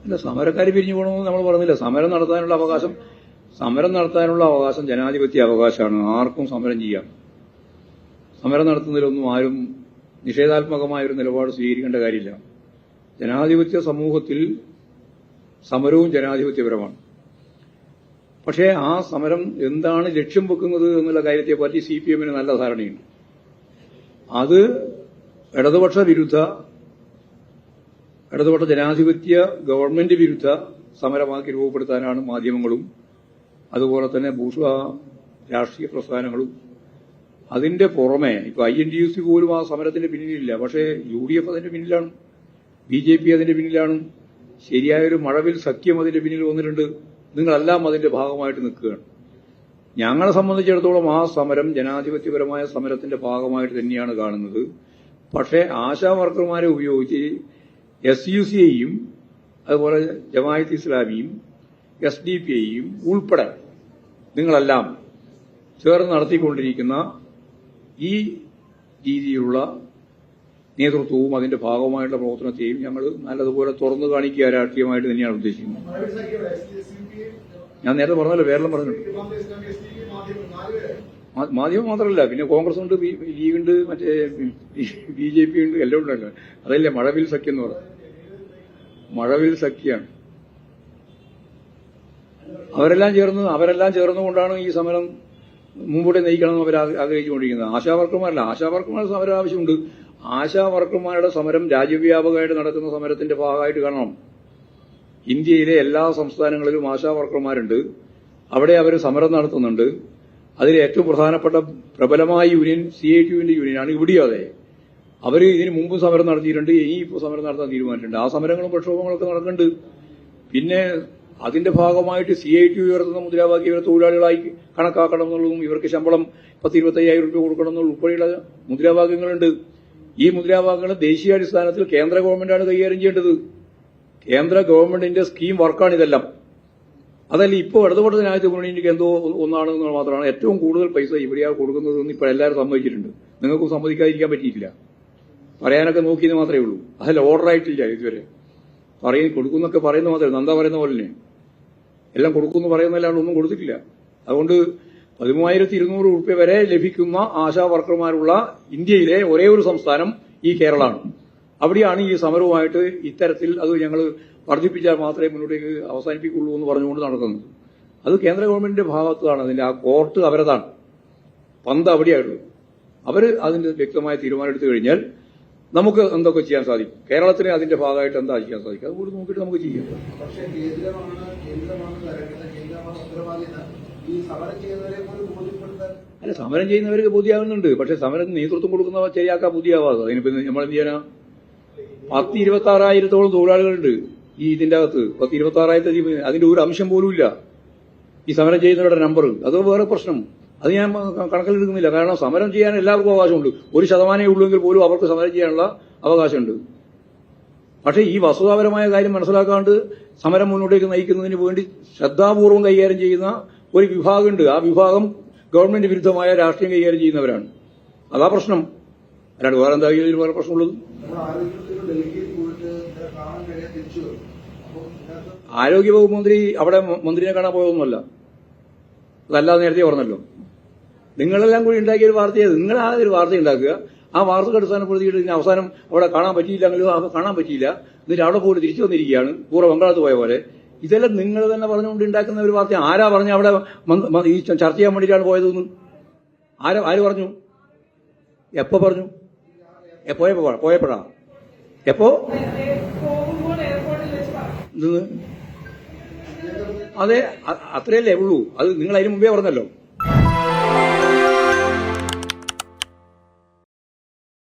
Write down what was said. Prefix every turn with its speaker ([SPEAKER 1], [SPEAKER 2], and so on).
[SPEAKER 1] അല്ല, സമരക്കാർ പിരിഞ്ഞു പോകണമെന്ന് നമ്മൾ പറഞ്ഞില്ല. സമരം നടത്താനുള്ള അവകാശം ജനാധിപത്യ അവകാശമാണ്. ആർക്കും സമരം ചെയ്യാം. സമരം നടത്തുന്നതിലൊന്നും ആരും നിഷേധാത്മകമായൊരു നിലപാട് സ്വീകരിക്കേണ്ട കാര്യമില്ല. ജനാധിപത്യ സമൂഹത്തിൽ സമരവും ജനാധിപത്യപരമാണ്. പക്ഷേ ആ സമരം എന്താണ് ലക്ഷ്യം വെക്കുന്നത് എന്നുള്ള കാര്യത്തെപ്പറ്റി CPM-ന് നല്ല ധാരണയുണ്ട്. അത് ഇടതുപക്ഷ ജനാധിപത്യ ഗവൺമെന്റ് വിരുദ്ധ സമരമാക്കി രൂപപ്പെടുത്താനാണ് മാധ്യമങ്ങളും അതുപോലെ തന്നെ ബൂർഷ്വാ രാഷ്ട്രീയ പ്രസ്ഥാനങ്ങളും. അതിന്റെ പുറമെ ഇപ്പൊ INTUC പോലും ആ സമരത്തിന്റെ പിന്നിലില്ല. പക്ഷേ UDF അതിന്റെ പിന്നിലാണ്, BJP അതിന്റെ പിന്നിലാണ്, ശരിയായൊരു മഴവിൽ സഖ്യം അതിന്റെ പിന്നിൽ വന്നിട്ടുണ്ട്. നിങ്ങളെല്ലാം അതിന്റെ ഭാഗമായിട്ട് നിൽക്കുകയാണ്. ഞങ്ങളെ സംബന്ധിച്ചിടത്തോളം ആ സമരം ജനാധിപത്യപരമായ സമരത്തിന്റെ ഭാഗമായിട്ട് തന്നെയാണ് കാണുന്നത്. പക്ഷേ ആശാ വർക്കർമാരെ ഉപയോഗിച്ച് SUCയെയും അതുപോലെ ജമാഅത്ത് ഇസ്ലാമിയും SDPയെയും ഉൾപ്പെടെ നിങ്ങളെല്ലാം ചേർന്ന് നടത്തിക്കൊണ്ടിരിക്കുന്ന ഈ രീതിയിലുള്ള നേതൃത്വവും അതിന്റെ ഭാഗമായിട്ടുള്ള പ്രവർത്തനത്തെയും ഞങ്ങൾ നല്ലതുപോലെ തുറന്നു കാണിക്കുക രാഷ്ട്രീയമായിട്ട് തന്നെയാണ് ഉദ്ദേശിക്കുന്നത്. ഞാൻ നേരത്തെ പറഞ്ഞല്ലോ, കേരളം പറഞ്ഞിട്ടുണ്ട്. മാധ്യമം മാത്രമല്ല, പിന്നെ കോൺഗ്രസ് ഉണ്ട്, ലീഗുണ്ട്, മറ്റേ BJP ഉണ്ട്, എല്ലാം ഉണ്ടല്ലോ. അതല്ലേ മഴവിൽ സഖ്യം എന്ന് പറയുന്നത്. മഴവിൽ സഖ്യമാണ്. അവരെല്ലാം ചേർന്നുകൊണ്ടാണ് ഈ സമരം മുമ്പോട്ട് നയിക്കണമെന്ന് അവർ ആഗ്രഹിച്ചുകൊണ്ടിരിക്കുന്നത്. ആശാവർക്കർമാരുടെ സമരം ആവശ്യമുണ്ട്. ആശാവർക്കർമാരുടെ സമരം രാജ്യവ്യാപകമായിട്ട് നടക്കുന്ന സമരത്തിന്റെ ഭാഗമായിട്ട് കാണണം. ഇന്ത്യയിലെ എല്ലാ സംസ്ഥാനങ്ങളിലും ആശാവർക്കർമാരുണ്ട്. അവിടെ അവർ സമരം നടത്തുന്നുണ്ട്. അതിൽ ഏറ്റവും പ്രധാനപ്പെട്ട പ്രബലമായ യൂണിയൻ CITUവിന്റെ യൂണിയനാണ്. ഇവിടെയും അതെ. അവർ ഇതിന് മുമ്പ് സമരം നടത്തിയിട്ടുണ്ട്, ഇനി ഇപ്പോൾ സമരം നടത്താൻ തീരുമാനിച്ചിട്ടുണ്ട്. ആ സമരങ്ങളും പ്രക്ഷോഭങ്ങളൊക്കെ നടക്കുന്നുണ്ട്. പിന്നെ അതിന്റെ ഭാഗമായിട്ട് CITU ഉയർത്തുന്ന മുദ്രാവാക്യം ഇവരെ തൊഴിലാളികളായി കണക്കാക്കണം എന്നുള്ളതും ഇവർക്ക് ശമ്പളം 10-25,000 രൂപ കൊടുക്കണം എന്നുള്ള ഉൾപ്പെടെയുള്ള മുദ്രാവാക്യങ്ങളുണ്ട്. ഈ മുദ്രാവാക്യങ്ങൾ ദേശീയാടിസ്ഥാനത്തിൽ കേന്ദ്ര ഗവൺമെന്റാണ് കൈകാര്യം ചെയ്യേണ്ടത്. കേന്ദ്ര ഗവൺമെന്റിന്റെ സ്കീം വർക്കാണ് ഇതെല്ലാം. അതല്ല ഇപ്പോൾ ഇടതുപക്ഷ ജനാധിപത്യ മുന്നണിക്ക് എന്തോ ഒന്നാണെന്ന് മാത്രമാണ്. ഏറ്റവും കൂടുതൽ പൈസ ഇവിടെയാണ് കൊടുക്കുന്നതെന്ന് ഇപ്പോൾ എല്ലാവരും സമ്മതിച്ചിട്ടുണ്ട്. നിങ്ങൾക്കും സമ്മതിക്കാതിരിക്കാൻ പറ്റിയിട്ടില്ല. പറയാനൊക്കെ നോക്കിയെന്ന് മാത്രമേ ഉള്ളൂ. അതല്ല, ഓർഡറായിട്ടില്ല ഇതുവരെ. കൊടുക്കുന്നൊക്കെ പറയുന്ന മാത്രമേ, നന്ദ പറയുന്ന പോലെ തന്നെ എല്ലാം കൊടുക്കുമെന്ന് പറയുന്നതല്ലാണ്ട് ഒന്നും കൊടുത്തിട്ടില്ല. അതുകൊണ്ട് 13,200 രൂപ വരെ ലഭിക്കുന്ന ആശാ വർക്കർമാരുള്ള ഇന്ത്യയിലെ ഒരേ ഒരു സംസ്ഥാനം ഈ കേരളമാണ്. അവിടെയാണ് ഈ സമരവുമായിട്ട് ഇത്തരത്തിൽ അത് ഞങ്ങൾ വർദ്ധിപ്പിച്ചാൽ മാത്രമേ മുന്നോട്ടേക്ക് അവസാനിപ്പിക്കുള്ളൂ എന്ന് പറഞ്ഞുകൊണ്ട് നടക്കുന്നത്. അത് കേന്ദ്ര ഗവൺമെന്റിന്റെ ഭാഗത്താണ്. അതിന്റെ ആ കോർട്ട് അവരതാണ്, പന്ത് അവിടെയായിട്ടുള്ളൂ. അവർ അതിന്റെ വ്യക്തമായ തീരുമാനം എടുത്തു കഴിഞ്ഞാൽ നമുക്ക് എന്തൊക്കെ ചെയ്യാൻ സാധിക്കും, കേരളത്തിന് അതിന്റെ ഭാഗമായിട്ട് എന്താ ചെയ്യാൻ സാധിക്കും, അതുകൂടി നോക്കിയിട്ട് നമുക്ക് ചെയ്യാം. അല്ല, സമരം ചെയ്യുന്നവർക്ക് ബോധ്യമാകുന്നുണ്ട്. പക്ഷെ സമരം നേതൃത്വം കൊടുക്കുന്നവർ ശരിയാക്കാൻ ബുദ്ധിയാവാതെ. അതിനിപ്പോ നമ്മൾ എന്ത് ചെയ്യാനാ? 10-26,000 തൊഴിലാളികളുണ്ട് ഈ ഇതിന്റെ അകത്ത്. 10-26,000 അതിന്റെ ഒരു അംശം പോലും ഇല്ല ഈ സമരം ചെയ്യുന്നവരുടെ നമ്പർ. അത് വേറെ പ്രശ്നം. അത് ഞാൻ കണക്കിലെടുക്കുന്നില്ല. കാരണം സമരം ചെയ്യാൻ എല്ലാവർക്കും അവകാശമുണ്ട്. 1% ഉള്ളെങ്കിൽ പോലും അവർക്ക് സമരം ചെയ്യാനുള്ള അവകാശമുണ്ട്. പക്ഷേ ഈ വസ്തുതാപരമായ കാര്യം മനസ്സിലാക്കാണ്ട് സമരം മുന്നോട്ടേക്ക് നയിക്കുന്നതിന് വേണ്ടി ശ്രദ്ധാപൂർവം കൈകാര്യം ചെയ്യുന്ന ഒരു വിഭാഗമുണ്ട്. ആ വിഭാഗം ഗവൺമെന്റ് വിരുദ്ധമായ രാഷ്ട്രീയം കൈകാര്യം ചെയ്യുന്നവരാണ്. അതാ പ്രശ്നം. അല്ലാണ്ട് വേറെ എന്താ ഇതിൽ വേറെ പ്രശ്നമുള്ളത്? ആരോഗ്യവകുപ്പ് മന്ത്രി അവിടെ മന്ത്രിയെ കാണാൻ പോയതൊന്നുമല്ല. അതല്ലാതെ നേരത്തെ പറഞ്ഞല്ലോ. നിങ്ങളെല്ലാം കൂടി ഉണ്ടാക്കിയ ഒരു വാർത്തയാണ്. നിങ്ങളാകെ ഒരു വാർത്ത ഉണ്ടാക്കുക, ആ വാർത്തക്ക് അടിസ്ഥാനപ്പെടുത്തിയിട്ട് ഇതിന് അവസാനം അവിടെ കാണാൻ പറ്റിയില്ലെങ്കിലും കാണാൻ പറ്റിയില്ല, എന്നിട്ട് അവിടെ പോയിട്ട് തിരിച്ചു വന്നിരിക്കുകയാണ് പൂർവ്വ ബംഗാളത്ത് പോയ പോലെ. ഇതെല്ലാം നിങ്ങൾ തന്നെ പറഞ്ഞുകൊണ്ട് ഉണ്ടാക്കുന്ന ഒരു വാർത്ത. ആരാ പറഞ്ഞ അവിടെ ഈ ചർച്ച ചെയ്യാൻ വേണ്ടിയിട്ടാണ് പോയതെന്ന്? ആര് പറഞ്ഞു? എപ്പോ പറഞ്ഞു? പോയപ്പോഴാ? എപ്പോ? അതെ, അത്രയല്ലേ ഉള്ളൂ. അത് നിങ്ങൾ അതിന് മുമ്പേ പറഞ്ഞല്ലോ.